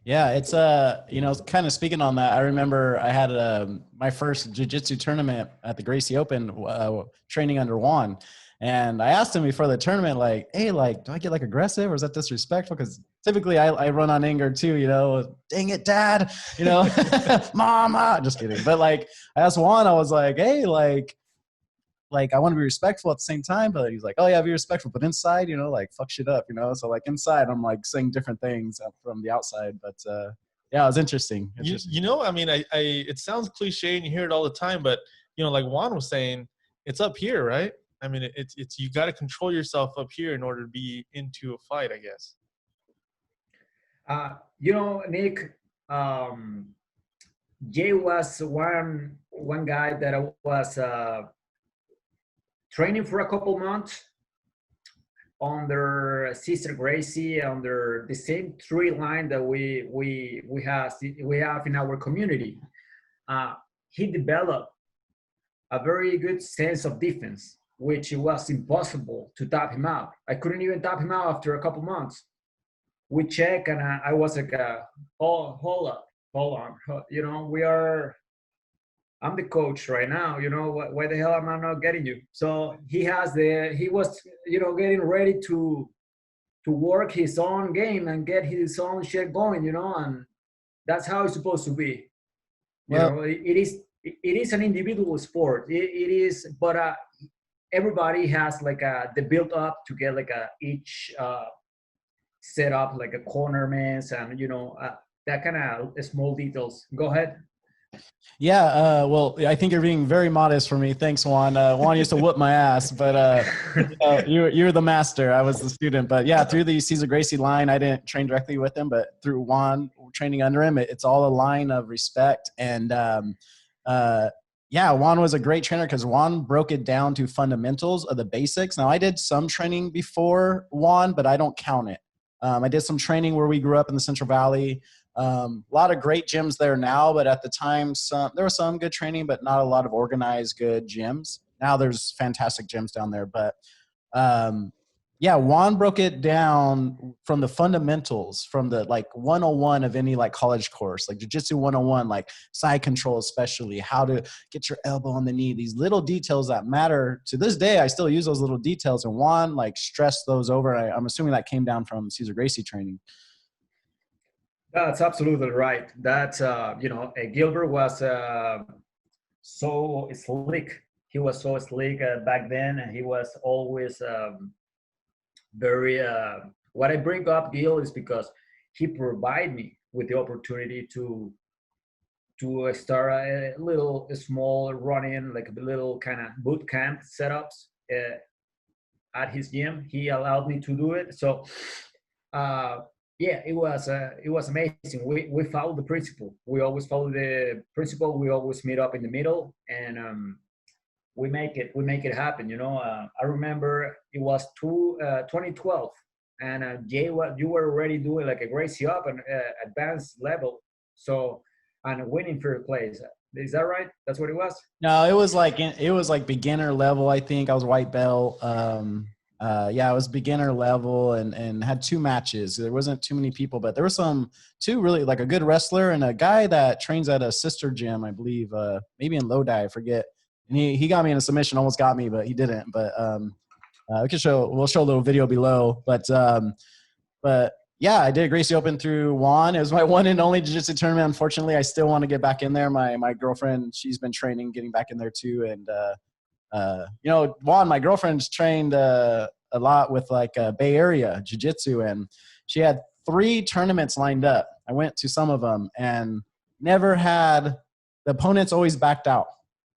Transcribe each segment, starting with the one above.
Yeah, it's kind of speaking on that. I remember I had my first jiu-jitsu tournament at the Gracie Open, training under Juan, and I asked him before the tournament, like, "Hey, like, do I get like aggressive or is that disrespectful?" Because typically I run on anger too, dang it, Dad, Mama. Just kidding, but like I asked Juan, I was like, "Hey, like I want to be respectful at the same time," but he's like, "Oh yeah, be respectful," but inside, like fuck shit up, so like inside I'm like saying different things from the outside, but yeah, it was interesting. I mean, I it sounds cliche and you hear it all the time, but like Juan was saying, it's up here, right? I mean, it's you got to control yourself up here in order to be into a fight, I guess. Nick, Jay was one guy that I was training for a couple months under Cesar Gracie, under the same three line that we have in our community. He developed a very good sense of defense, which it was impossible to tap him out. I couldn't even tap him out after a couple months. We check, and I was like, hold on, I'm the coach right now, why the hell am I not getting you? So he was getting ready to work his own game and get his own shit going, and that's how it's supposed to be. It is an individual sport. It is, but everybody has like the build up to get like each set up like a cornermans and that kind of small details. Go ahead. Yeah, well, I think you're being very modest for me. Thanks, Juan. Juan used to whoop my ass, but you're the master. I was the student. But yeah, through the Cesar Gracie line, I didn't train directly with him, but through Juan training under him, it's all a line of respect. And yeah, Juan was a great trainer because Juan broke it down to fundamentals of the basics. Now, I did some training before Juan, but I don't count it. I did some training where we grew up in the Central Valley. A lot of great gyms there now, but at the time, there was some good training, but not a lot of organized good gyms. Now there's fantastic gyms down there, but yeah, Juan broke it down from the fundamentals, from the like 101 of any like college course, like Jiu-Jitsu 101, like side control, especially how to get your elbow on the knee, these little details that matter. To this day, I still use those little details, and Juan like stressed those over. I'm assuming that came down from Cesar Gracie training. That's absolutely right. That's Gilbert was so slick. He was so slick back then, and he was always very. What I bring up Gil is because he provided me with the opportunity to start a small running, like a little kind of boot camp setups at his gym. He allowed me to do it. So. Yeah, it was amazing. We followed the principle. We always follow the principle. We always meet up in the middle, and we make it happen. I remember it was 2012, and Jay, you were already doing like a Gracie up and advanced level, so and winning first place. Is that right? That's what it was. No, it was like beginner level. I think I was white belt. Yeah, it was beginner level and had 2 matches. There wasn't too many people, but there were two really like a good wrestler and a guy that trains at a sister gym, I believe, maybe in Lodi, I forget. And he got me in a submission, almost got me, but he didn't. But we'll show a little video below. But yeah, I did Gracie Open through Juan. It was my one and only jiu-jitsu tournament. Unfortunately, I still want to get back in there. My girlfriend, she's been training, getting back in there too. And Juan, my girlfriend's trained a lot with like Bay Area Jiu-Jitsu, and she had 3 tournaments lined up. I went to some of them and never had the opponents always backed out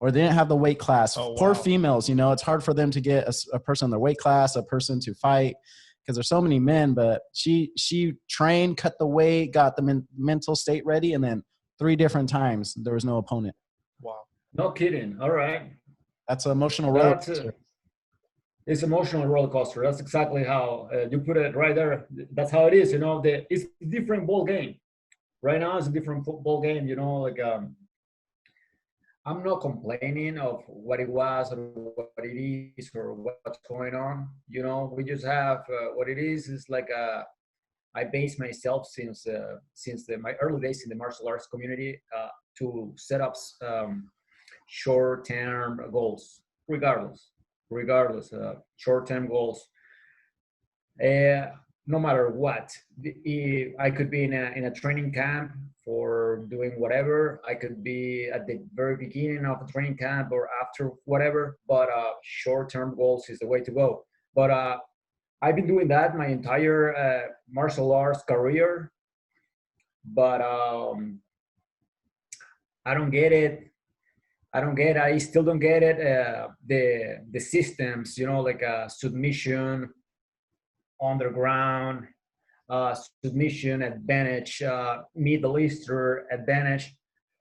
or they didn't have the weight class. Oh, wow. Poor females, it's hard for them to get a person in their weight class, a person to fight because there's so many men. But she trained, cut the weight, got the mental state ready, and then 3 different times there was no opponent. Wow, no kidding. All right. That's an emotional roller coaster. It's emotional roller coaster. That's exactly how you put it right there. That's how it is. It's a different ball game. Right now, it's a different football game. I'm not complaining of what it was or what it is or what's going on. We just have what it is. It's like I base myself since my early days in the martial arts community to set up short-term goals, regardless, short-term goals. No matter what, I could be in a training camp for doing whatever. I could be at the very beginning of a training camp or after whatever. But short-term goals is the way to go. But I've been doing that my entire martial arts career. But I don't get it. I still don't get it. The systems, like submission, underground, submission advantage, Middle Eastern advantage.